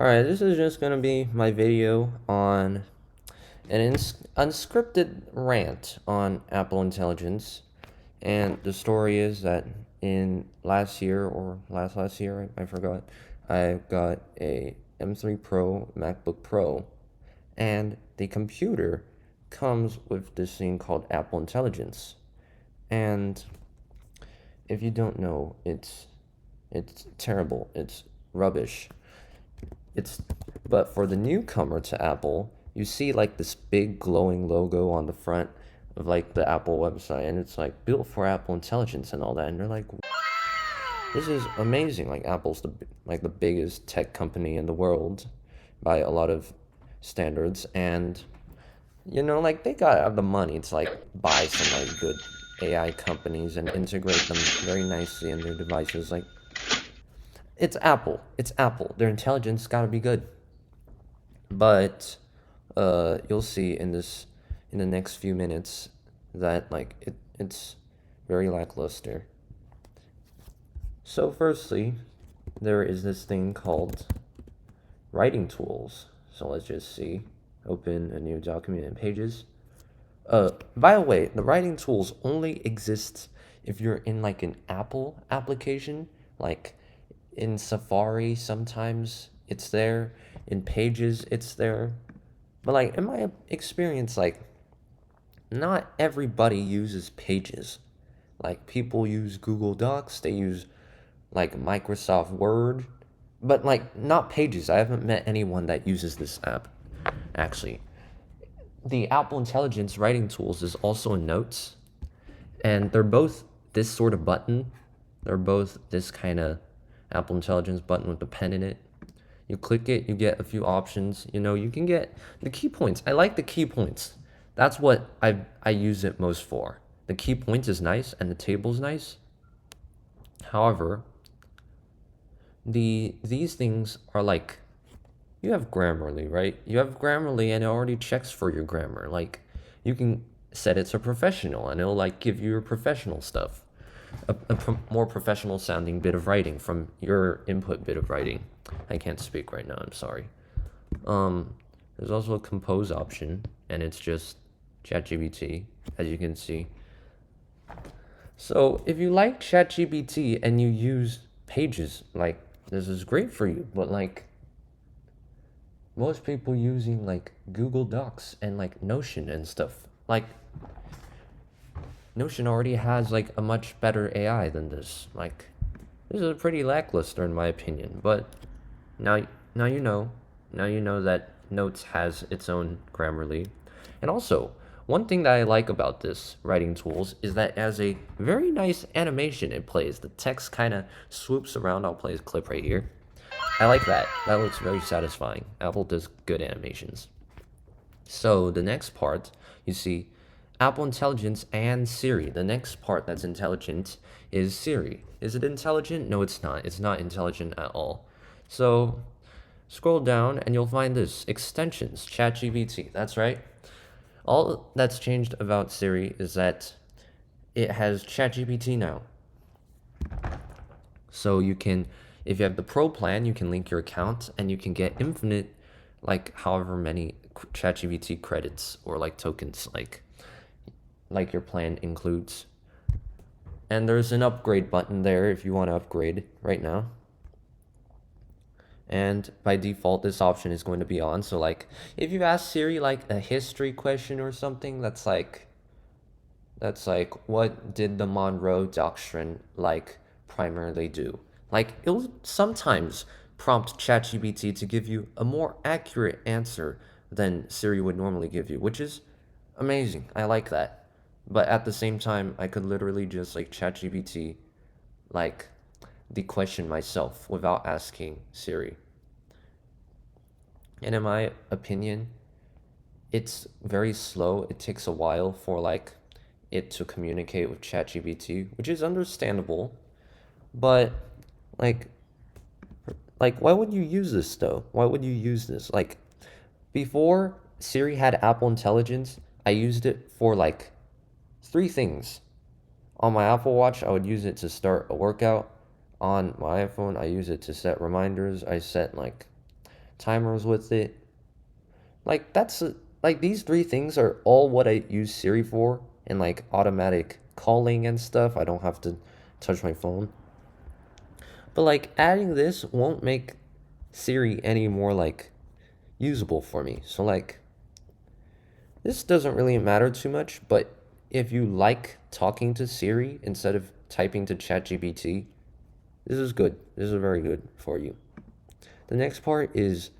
Alright, this is just gonna be my video on an unscripted rant on Apple Intelligence. And the story is that in last year or last year, I forgot, I got a M3 Pro MacBook Pro, and the computer comes with this thing called Apple Intelligence. And if you don't know, it's terrible. It's rubbish. It's But for the newcomer to Apple, you see like this big glowing logo on the front of like the Apple website, and it's like built for Apple Intelligence and all that, and they're like, this is amazing. Like Apple's the biggest tech company in the world by a lot of standards, and like they got the money to like buy some like good AI companies and integrate them very nicely in their devices. Like it's Apple. It's Apple. Their intelligence gotta be good. But you'll see in the next few minutes that like it's very lackluster. So firstly, there is this thing called writing tools. So let's just see. Open a new document in Pages. By the way, the writing tools only exist if you're in like an Apple application, like in Safari sometimes it's there, in Pages it's there. But like in my experience, like not everybody uses Pages. Like people use Google Docs, they use like Microsoft Word, but like not Pages. I haven't met anyone that uses this app actually. The Apple Intelligence writing tools is also in Notes, and they're both this sort of button. They're both this kind of Apple Intelligence button with the pen in it. You click it, you get a few options. You can get the key points. I like the key points. That's what I use it most for. The key points is nice and the table's nice. However, these things are like, you have Grammarly, right? You have Grammarly and it already checks for your grammar. Like you can set it to professional and it'll like give you your professional stuff. More professional sounding bit of writing from your input bit of writing. I can't speak right now, I'm sorry. There's also a compose option, and it's just ChatGPT, as you can see. So if you like ChatGPT and you use Pages, like this is great for you. But like most people using like Google Docs and like Notion and stuff, like Notion already has like a much better AI than this. Like this is pretty lackluster in my opinion. But now now you know. Now you know that Notes has its own Grammarly. And also, one thing that I like about this writing tools is that it has a very nice animation it plays. The text kind of swoops around. I'll play a clip right here. I like that. That looks very satisfying. Apple does good animations. So the next part, you see Apple Intelligence and Siri. The next part that's intelligent is Siri. Is it intelligent? No, it's not. It's not intelligent at all. So scroll down and you'll find this extensions, ChatGPT. That's right. All that's changed about Siri is that it has ChatGPT now. So you can, if you have the Pro plan, you can link your account and you can get infinite, like however many ChatGPT credits or like tokens, like your plan includes. And there's an upgrade button there if you want to upgrade right now. And by default, this option is going to be on. So like if you ask Siri like a history question or something, that's like what did the Monroe Doctrine like primarily do? Like it'll sometimes prompt ChatGPT to give you a more accurate answer than Siri would normally give you, which is amazing. I like that. But at the same time, I could literally just like ChatGPT like the question myself without asking Siri. And in my opinion, it's very slow. It takes a while for like it to communicate with ChatGPT, which is understandable. But like why would you use this though? Why would you use this? Like before Siri had Apple Intelligence, I used it for like three things. On my Apple Watch, I would use it to start a workout. On my iPhone, I use it to set reminders. I set like timers with it. Like like these three things are all what I use Siri for, and like automatic calling and stuff. I don't have to touch my phone. But like adding this won't make Siri any more like usable for me. So like this doesn't really matter too much, but if you like talking to Siri instead of typing to ChatGPT, this is good. This is very good for you. The next part is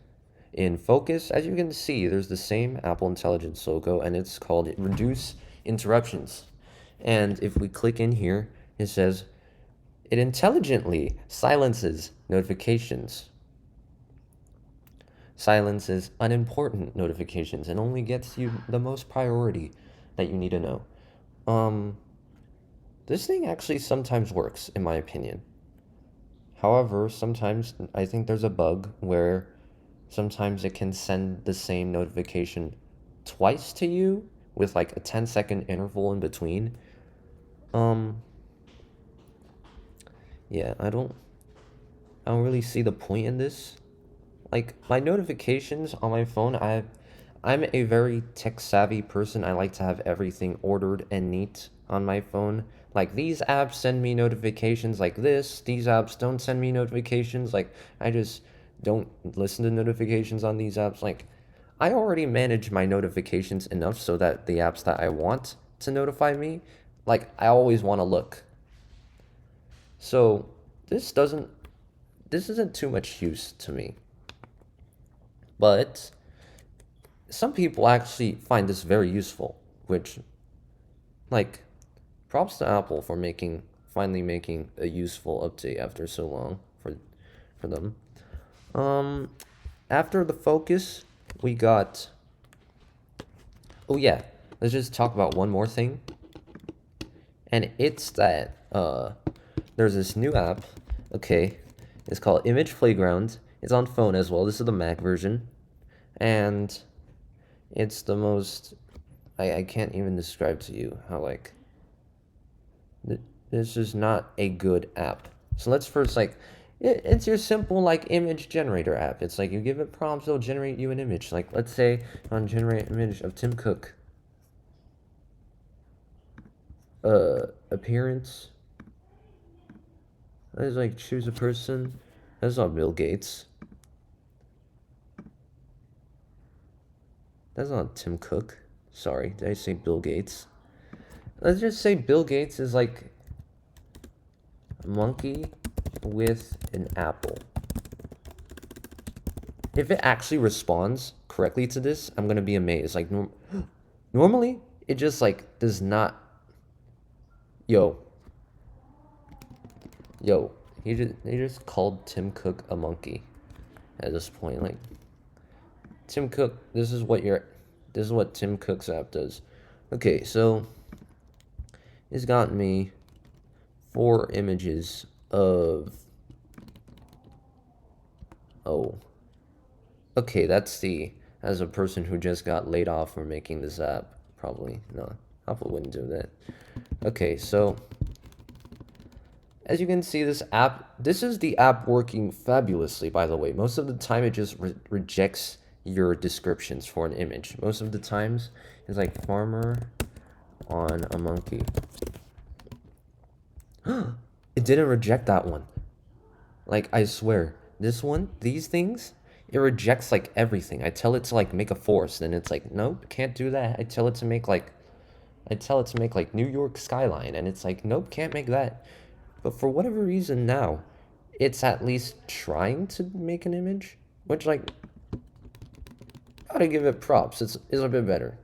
in focus. As you can see, there's the same Apple Intelligence logo, and it's called Reduce Interruptions. And if we click in here, it says it intelligently silences notifications, silences unimportant notifications, and only gets you the most priority that you need to know. This thing actually sometimes works, in my opinion. However, sometimes I think there's a bug where sometimes it can send the same notification twice to you with like a 10-second interval in between. Um, yeah, I don't really see the point in this. Like my notifications on my phone, I'm a very tech savvy person. I like to have everything ordered and neat on my phone. Like these apps send me notifications like this. These apps don't send me notifications. Like I just don't listen to notifications on these apps. Like I already manage my notifications enough so that the apps that I want to notify me, like I always want to look. So this isn't too much use to me. But some people actually find this very useful, which, like, props to Apple for finally making a useful update after so long for them. Um, After the focus, we got. Oh yeah, let's just talk about one more thing, and it's that there's this new app. Okay, it's called Image Playground. It's on phone as well. This is the Mac version, and it's the most. I can't even describe to you how like this is not a good app. So let's first like it's your simple like image generator app. It's like you give it prompts, it'll generate you an image. Like let's say on generate image of Tim Cook. Appearance. Let's like choose a person. That's not Bill Gates. That's not Tim Cook. Sorry, did I say Bill Gates? Let's just say Bill Gates is like a monkey with an apple. If it actually responds correctly to this, I'm gonna be amazed. Like normally, it just like does not. Yo, yo, he just called Tim Cook a monkey. At this point, like Tim Cook, this is what Tim Cook's app does. Okay, so it's gotten me 4 images of. Oh. Okay, as a person who just got laid off for making this app, probably no, Apple wouldn't do that. Okay, so as you can see, this is the app working fabulously, by the way. Most of the time, it just rejects your descriptions for an image. Most of the times, it's like farmer on a monkey. It didn't reject that one. Like, I swear, these things, it rejects like everything. I tell it to like make a forest, and it's like, nope, can't do that. I tell it to make like New York skyline, and it's like, nope, can't make that. But for whatever reason now, it's at least trying to make an image, which like, gotta give it props. It's a bit better.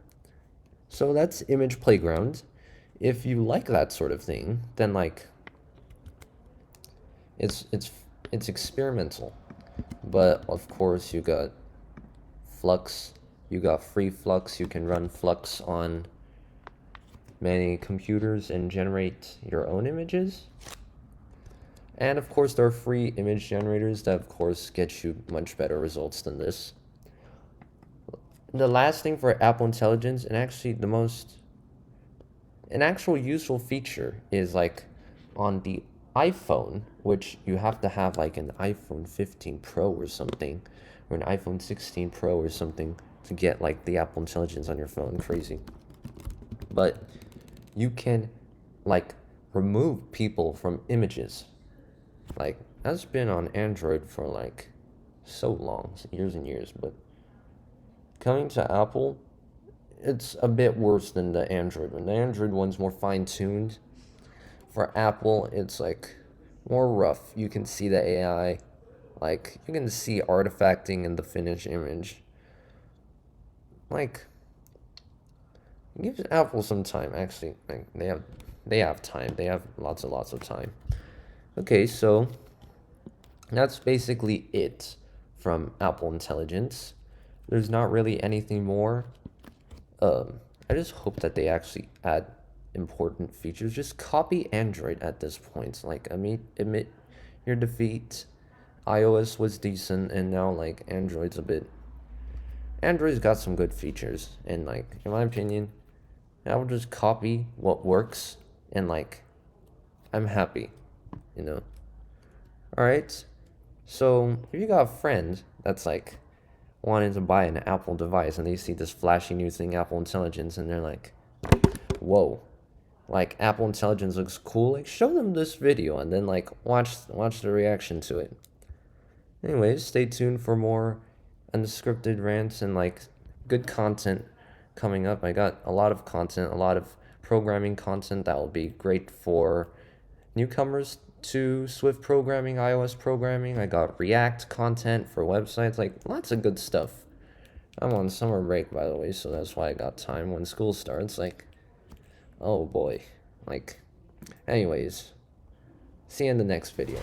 So that's Image Playground. If you like that sort of thing, then like, it's experimental. But of course, you got Flux, you got free Flux. You can run Flux on many computers and generate your own images. And of course, there are free image generators that, of course, get you much better results than this. The last thing for Apple Intelligence, and actually an actual useful feature is like on the iPhone, which you have to have like an iPhone 15 Pro or something, or an iPhone 16 Pro or something to get like the Apple Intelligence on your phone. Crazy. But you can like remove people from images. Like that's been on Android for like so long, years and years, but coming to Apple, it's a bit worse than the Android one. The Android one's more fine-tuned. For Apple, it's like more rough. You can see the AI, like you can see artifacting in the finished image. Like give Apple some time. Actually, like, they have time. They have lots and lots of time. Okay, so that's basically it from Apple Intelligence. There's not really anything more. I just hope that they actually add important features. Just copy Android at this point. Like, I mean, admit your defeat. iOS was decent, and now like Android's a bit. Android's got some good features, and like in my opinion, I would just copy what works, and like, I'm happy, you know. All right. So if you got a friend that's like wanting to buy an Apple device and they see this flashy new thing, Apple Intelligence, and they're like, whoa, like Apple Intelligence looks cool, like show them this video and then like watch the reaction to it. Anyways, stay tuned for more unscripted rants and like good content coming up. I got a lot of content, a lot of programming content that will be great for newcomers to Swift programming, iOS programming. I got React content for websites, like lots of good stuff. I'm on summer break, by the way, so that's why I got time when school starts. Like, oh boy. Like, anyways, see you in the next video.